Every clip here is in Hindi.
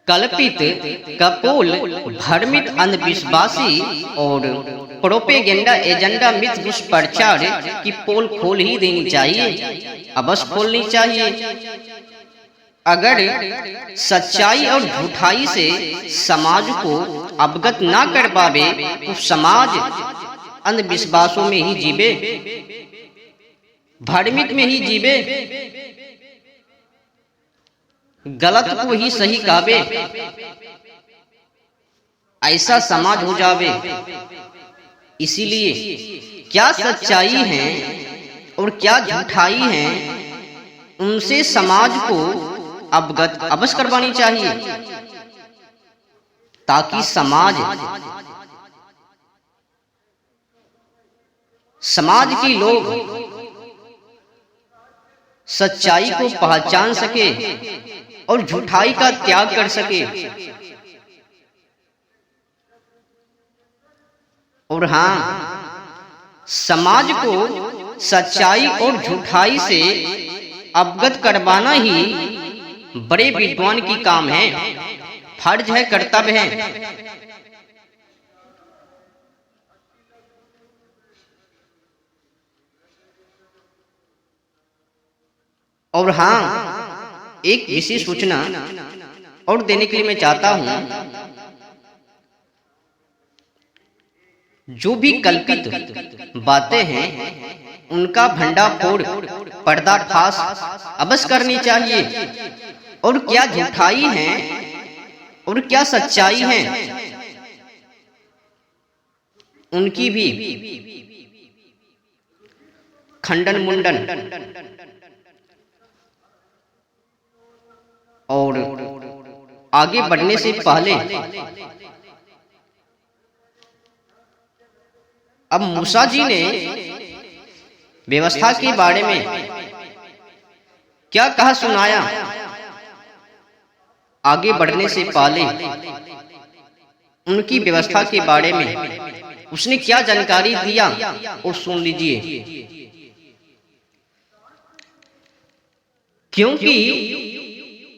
कल्पित, कपोल, भ्रमित, अंधविश्वासी और प्रोपेगेंडा एजेंडा मिथ दुष्प्रचार की पोल खोल ही देनी चाहिए, अवश्य खोलनी चाहिए। अगर सच्चाई और झूठाई से समाज को अवगत ना कर पावे तो समाज अंधविश्वासों में ही जीवे, भ्रमित में ही जीवे, गलत को ही सही कावे, ऐसा समाज हो जावे। इसीलिए क्या सच्चाई है और क्या झूठाई है उनसे समाज को अवगत अवश्य करवानी चाहिए, ताकि समाज के लोग सच्चाई को पहचान सके और झूठाई का त्याग कर सके। और हाँ, समाज को सच्चाई और झूठाई से अवगत करवाना ही बड़े विद्वान की काम है, फर्ज है, कर्तव्य है। और हाँ, एक विशेष सूचना और देने के लिए मैं चाहता हूं, जो भी कल्पित बातें हैं उनका भंडाफोड़, पर्दाफाश अवश्य करनी चाहिए। और क्या झूठाई है और क्या सच्चाई है उनकी भी खंडन मुंडन और आगे बढ़ने से पहले अब मूसा जी ने व्यवस्था के बारे में क्या कहा सुनाया, आगे बढ़ने से पहले उनकी व्यवस्था के बारे में उसने क्या जानकारी दिया और सुन लीजिए। क्योंकि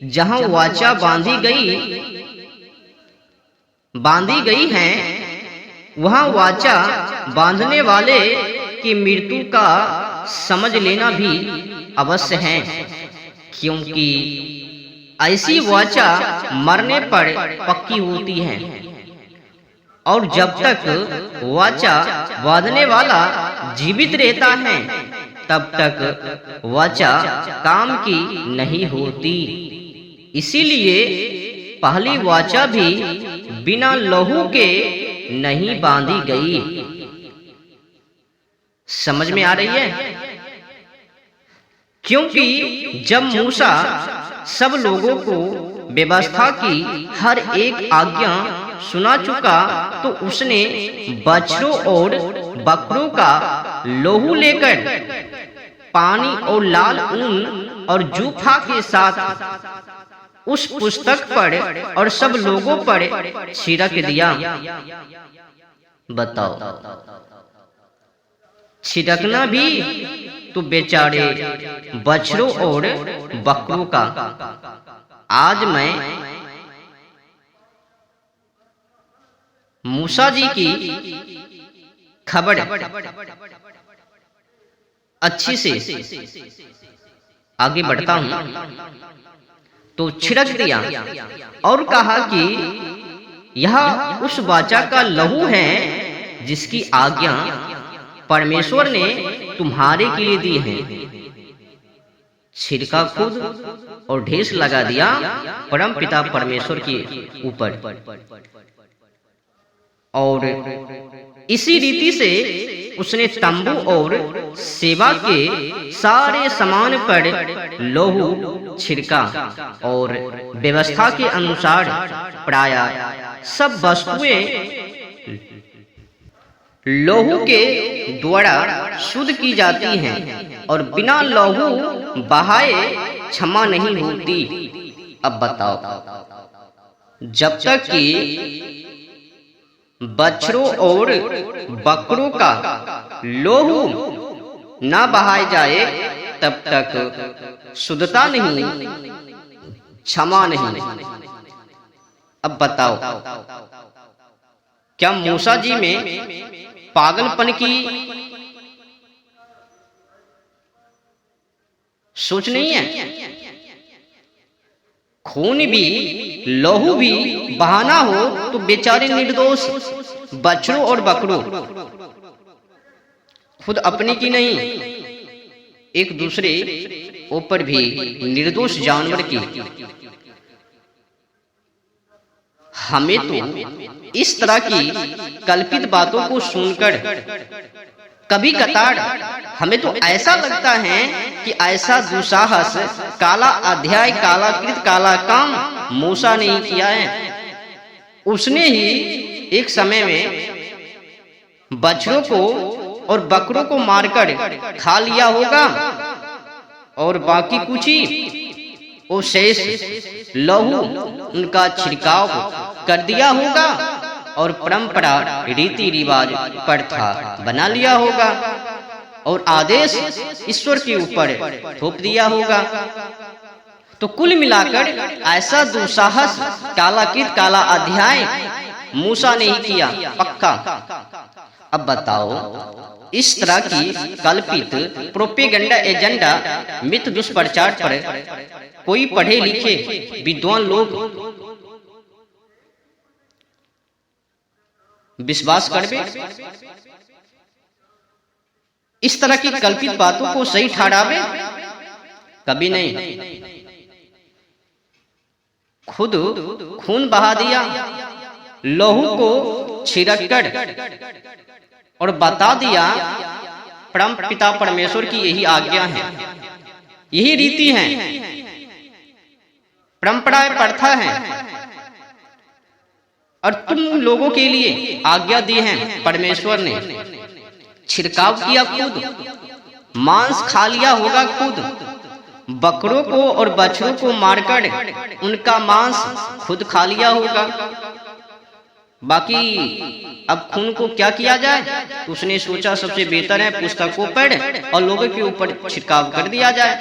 जहां वाचा बांधी गई है, वहां वाचा बांधने वाले की मृत्यु का समझ लेना भी अवश्य है। क्योंकि ऐसी वाचा मरने पर पक्की होती है, और जब तक वाचा बांधने वाला जीवित रहता है तब तक वाचा काम की नहीं होती। इसीलिए पहली वाचा भी बिना लहू के नहीं बांधी गई। समझ में आ रही है? क्योंकि जब मूसा सब लोगों को व्यवस्था की हर एक आज्ञा सुना चुका तो उसने बछड़ों और बकरों का लोहू लेकर पानी और लाल ऊन और जूफा के साथ उस पुस्तक पर और सब लोगों पर छिड़क दिया। बताओ, छिड़कना भी तो बेचारे बछड़ों और बकरों का। आज मैं मूसा जी की खबर अच्छी से आगे बढ़ता हूं, तो छिड़क दिया और कहा कि यह उस वाचा का लहू है जिसकी आज्ञा परमेश्वर ने तुम्हारे के लिए दी है। छिड़का खुद और ढेस लगा दिया परम पिता परमेश्वर के ऊपर। और इसी रीति से उसने तंबू और सेवा के सारे सामान पर लोहू छिड़का और व्यवस्था के अनुसार प्राय सब वस्तुएं लोहू के द्वारा शुद्ध की जाती हैं और बिना लोहू बहाए क्षमा नहीं होती। अब बताओ, जब तक कि बछड़ों और बकरों का लोहू ना बहाया जाए तब तक शुद्धता नहीं, क्षमा नहीं। अब बताओ, क्या मूसा जी में पागलपन की सोच नहीं है? खून भी, लहू भी बहाना हो तो बेचारे निर्दोष बछड़ों और बकरों, खुद अपने की नहीं, एक दूसरे ऊपर भी निर्दोष जानवर की। हमें तो इस तरह की कल्पित बातों को सुनकर कभी कतार हमें तो ऐसा लगता है कि ऐसा दुस्साहस, काला अध्याय, काला कृत, काला काम मूसा ने ही किया है। उसने ही एक समय में बछड़ों को और बकरों को मारकर खा लिया होगा और बाकी कुछ ही वो शेष लहू उनका छिड़काव कर दिया होगा और परंपरा, रीति रिवाज, प्रथा बना लिया होगा और आदेश ईश्वर के ऊपर थोप दिया होगा। तो कुल मिलाकर ऐसा दुस्साहस, कालाकृत, काला अध्याय मूसा ने ही किया, पक्का। अब बताओ, इस तरह की कल्पित प्रोपेगेंडा एजेंडा, मिथ दुष्प्रचार पर कोई पढ़े लिखे विद्वान लोग विश्वास करबे? इस तरह की कल्पित बातों को सही ठहरावे? कभी नहीं। खुद खून बहा दिया, लहू को छिड़ककर और बता दिया परम पिता परमेश्वर की यही आज्ञा है, यही रीति है, परंपरा, प्रथा है और तुम लोगों के लिए आज्ञा दी है परमेश्वर ने। छिड़काव किया खुद, मांस खा लिया होगा खुद, बकरों को और बछड़ों को मारकर उनका मांस खुद खा लिया होगा। बाकी अब खून को क्या किया जाए? उसने सोचा सबसे बेहतर है पुस्तक को पढ़ और लोगों के ऊपर छिड़काव कर दिया जाए।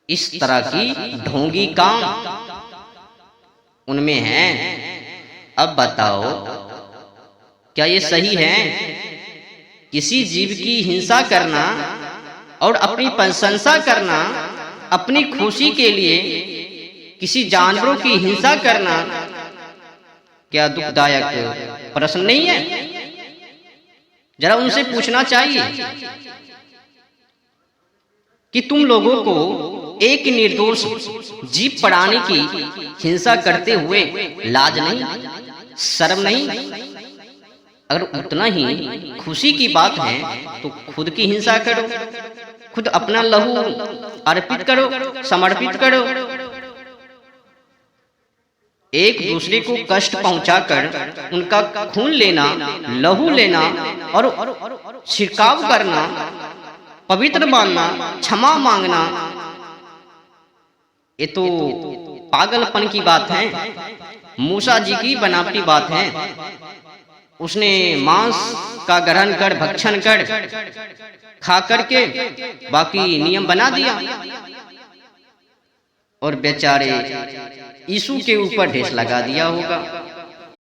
इस तरह की ढोंगी काम उनमें है। अब बताओ, क्या ये सही है? किसी जीव की हिंसा करना और अपनी प्रशंसा करना, अपनी खुशी के लिए किसी जानवरों की हिंसा करना क्या दुखदायक प्रश्न नहीं है? जरा उनसे पूछना चाहिए कि तुम लोगों को एक निर्दोष जीव प्राणी की हिंसा करते हुए लाज नहीं, शर्म नहीं? अगर उतना ही खुशी की बात है तो खुद की हिंसा करो, खुद अपना लहू अर्पित करो, समर्पित करो। एक दूसरे को कष्ट पहुंचाकर उनका खून लेना, लहू लेना और छिड़काव करना, पवित्र मानना, क्षमा मांगना, ये तो पागलपन की बात है, मूसा जी की बनावटी बात है। उसने मांस का ग्रहण कर, भक्षण कर, खा करके बाकी नियम बना दिया और बेचारे यीशु के ऊपर ढेस लगा दिया होगा।